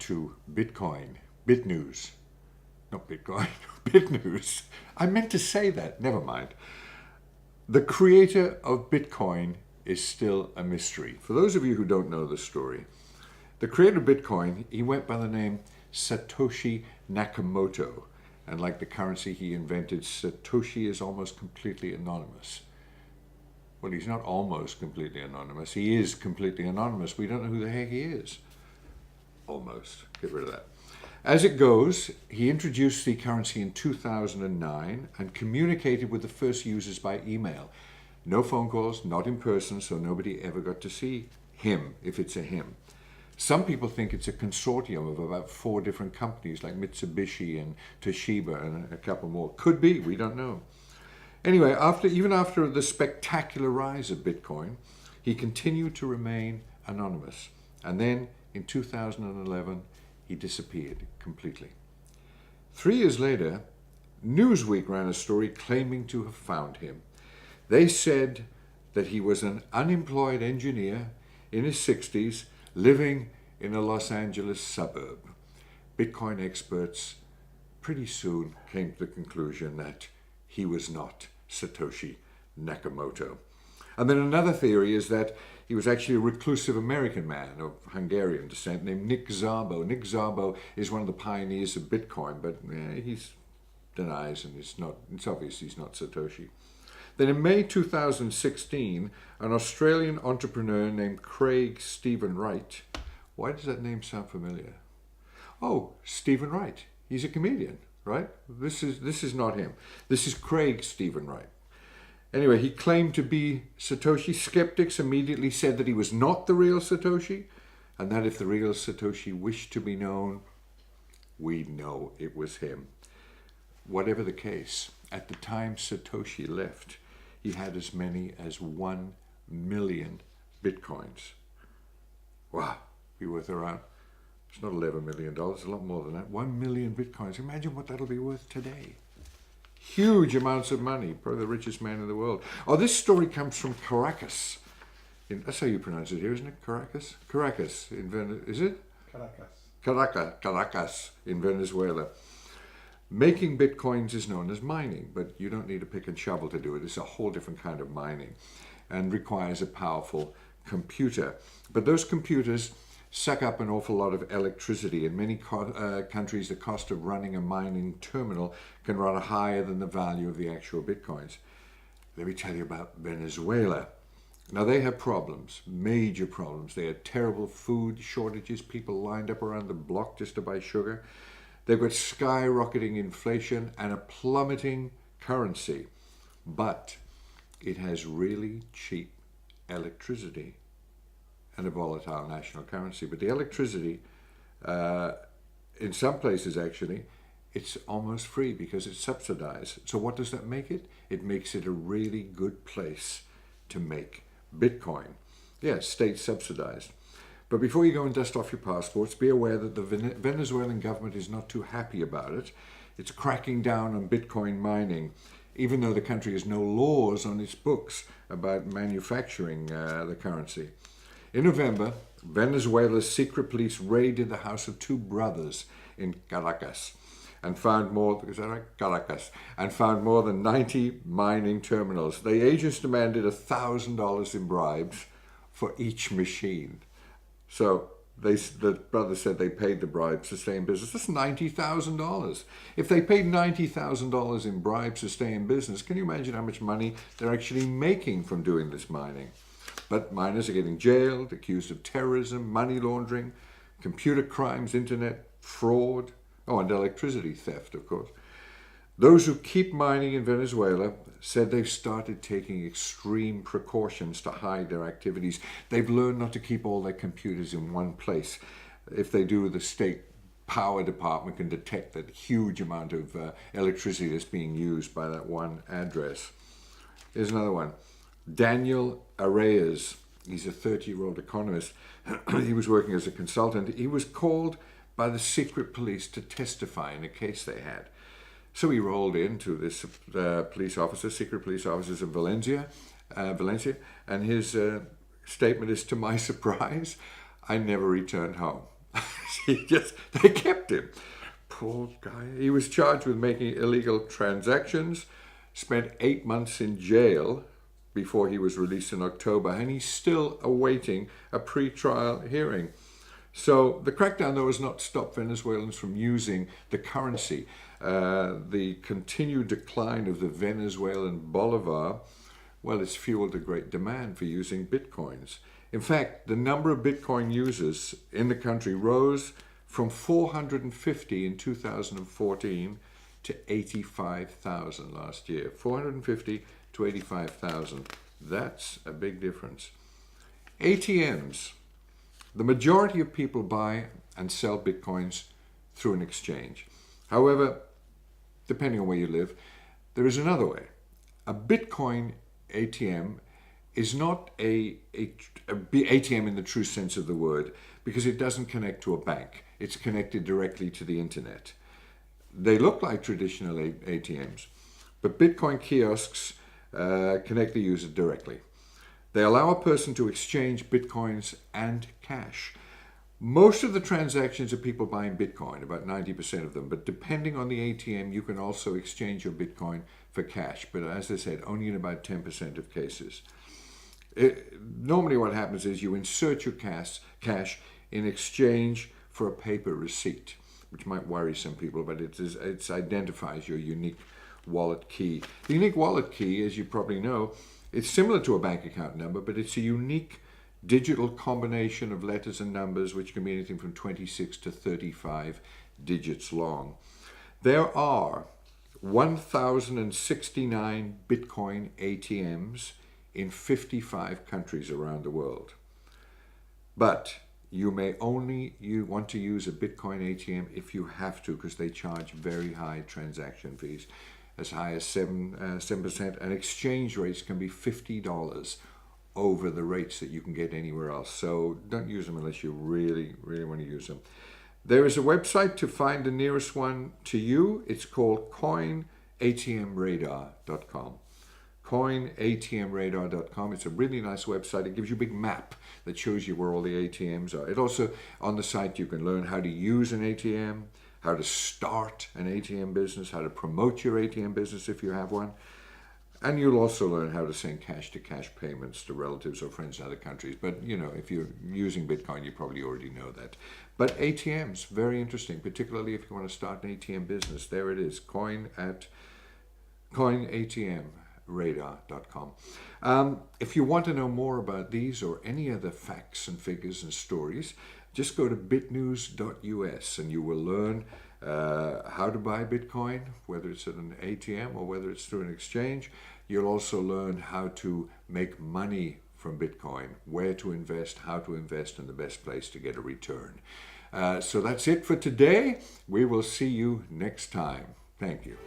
to Bitcoin, BitNews. Not Bitcoin, BitNews. I meant to say that, never mind. The creator of Bitcoin is still a mystery. For those of you who don't know the story, the creator of Bitcoin, he went by the name Satoshi Nakamoto. And like the currency he invented, Satoshi is almost completely anonymous. Well, he's not almost completely anonymous. He is completely anonymous. We don't know who the heck he is. Almost. Get rid of that. As it goes, he introduced the currency in 2009 and communicated with the first users by email. No phone calls, not in person, so nobody ever got to see him, if it's a him. Some people think it's a consortium of about 4 different companies like Mitsubishi and Toshiba and a couple more. Could be, we don't know. Anyway, even after the spectacular rise of Bitcoin, he continued to remain anonymous. And then in 2011, he disappeared completely. 3 years later, Newsweek ran a story claiming to have found him. They said that he was an unemployed engineer in his 60s living in a Los Angeles suburb. Bitcoin experts pretty soon came to the conclusion that he was not Satoshi Nakamoto. And then another theory is that he was actually a reclusive American man of Hungarian descent named Nick Szabo. Nick Szabo is one of the pioneers of Bitcoin, but he denies, and it's obvious he's not Satoshi. Then in May 2016, an Australian entrepreneur named Craig Stephen Wright. Why does that name sound familiar? Oh, Stephen Wright. He's a comedian, right? This is not him. This is Craig Stephen Wright. Anyway, he claimed to be Satoshi. Skeptics immediately said that he was not the real Satoshi, and that if the real Satoshi wished to be known, we'd know it was him. Whatever the case, at the time Satoshi left, he had as many as 1 million Bitcoins. Wow, be worth around, it's not $11 million, it's a lot more than that. 1 million Bitcoins. Imagine what that'll be worth today. Huge amounts of money, probably the richest man in the world. Oh, this story comes from Caracas. That's how you pronounce it here, isn't it? Caracas? Caracas, is it? Caracas in Venezuela. Making Bitcoins is known as mining, but you don't need a pick and shovel to do it. It's a whole different kind of mining and requires a powerful computer. But those computers suck up an awful lot of electricity. In many countries, the cost of running a mining terminal can run higher than the value of the actual Bitcoins. Let me tell you about Venezuela. Now, they have problems, major problems. They had terrible food shortages, people lined up around the block just to buy sugar. They've got skyrocketing inflation and a plummeting currency, but it has really cheap electricity and a volatile national currency. But the electricity, in some places actually, it's almost free because it's subsidized. So what does that make it? It makes it a really good place to make Bitcoin. Yeah, state subsidized. But before you go and dust off your passports, be aware that the Venezuelan government is not too happy about it. It's cracking down on Bitcoin mining, even though the country has no laws on its books about manufacturing the currency. In November, Venezuela's secret police raided the house of 2 brothers in Caracas and found more than 90 mining terminals. The agents demanded $1,000 in bribes for each machine. So the brothers said they paid the bribes to stay in business. That's $90,000. If they paid $90,000 in bribes to stay in business, can you imagine how much money they're actually making from doing this mining? But miners are getting jailed, accused of terrorism, money laundering, computer crimes, internet fraud, and electricity theft, of course. Those who keep mining in Venezuela said they've started taking extreme precautions to hide their activities. They've learned not to keep all their computers in one place. If they do, the state power department can detect that huge amount of electricity that's being used by that one address. Here's another one. Daniel Arrayas, he's a 30-year-old economist. He was working as a consultant. He was called by the secret police to testify in a case they had. So he rolled into this secret police officers in Valencia, and his statement is, "To my surprise, I never returned home." They kept him. Poor guy. He was charged with making illegal transactions, spent 8 months in jail before he was released in October, and he's still awaiting a pre-trial hearing. So the crackdown, though, has not stopped Venezuelans from using the currency. The continued decline of the Venezuelan bolivar, well, it's fueled a great demand for using bitcoins. In fact, the number of Bitcoin users in the country rose from 450 in 2014 to 85,000 last year. 450 to 85,000. That's a big difference. ATMs. The majority of people buy and sell Bitcoins through an exchange. However, depending on where you live, there is another way. A Bitcoin ATM is not a ATM in the true sense of the word, because it doesn't connect to a bank. It's connected directly to the internet. They look like traditional ATMs, but Bitcoin kiosks connect the user directly. They allow a person to exchange Bitcoins and cash. Most of the transactions are people buying Bitcoin, about 90% of them, but depending on the ATM, you can also exchange your Bitcoin for cash, but as I said, only in about 10% of cases. Normally what happens is you insert your cash in exchange for a paper receipt, which might worry some people, but it identifies your unique wallet key. The unique wallet key, as you probably know, it's similar to a bank account number, but it's a unique digital combination of letters and numbers, which can be anything from 26 to 35 digits long. There are 1,069 Bitcoin ATMs in 55 countries around the world. But you may only want to use a Bitcoin ATM if you have to, because they charge very high transaction fees, as high as 7%, and exchange rates can be $50 over the rates that you can get anywhere else. So don't use them unless you really, really want to use them. There is a website to find the nearest one to you. It's called coinatmradar.com. coinatmradar.com. It's a really nice website. It gives you a big map that shows you where all the ATMs are. It also, on the site, you can learn how to use an ATM, how to start an ATM business, how to promote your ATM business if you have one. And you'll also learn how to send cash-to-cash payments to relatives or friends in other countries. But, you know, if you're using Bitcoin, you probably already know that. But ATMs, very interesting, particularly if you want to start an ATM business. There it is, coinatmradar.com. If you want to know more about these or any other facts and figures and stories, just go to bitnews.us and you will learn how to buy Bitcoin, whether it's at an ATM or whether it's through an exchange. You'll also learn how to make money from Bitcoin, where to invest, how to invest, and the best place to get a return. So that's it for today. We will see you next time. Thank you.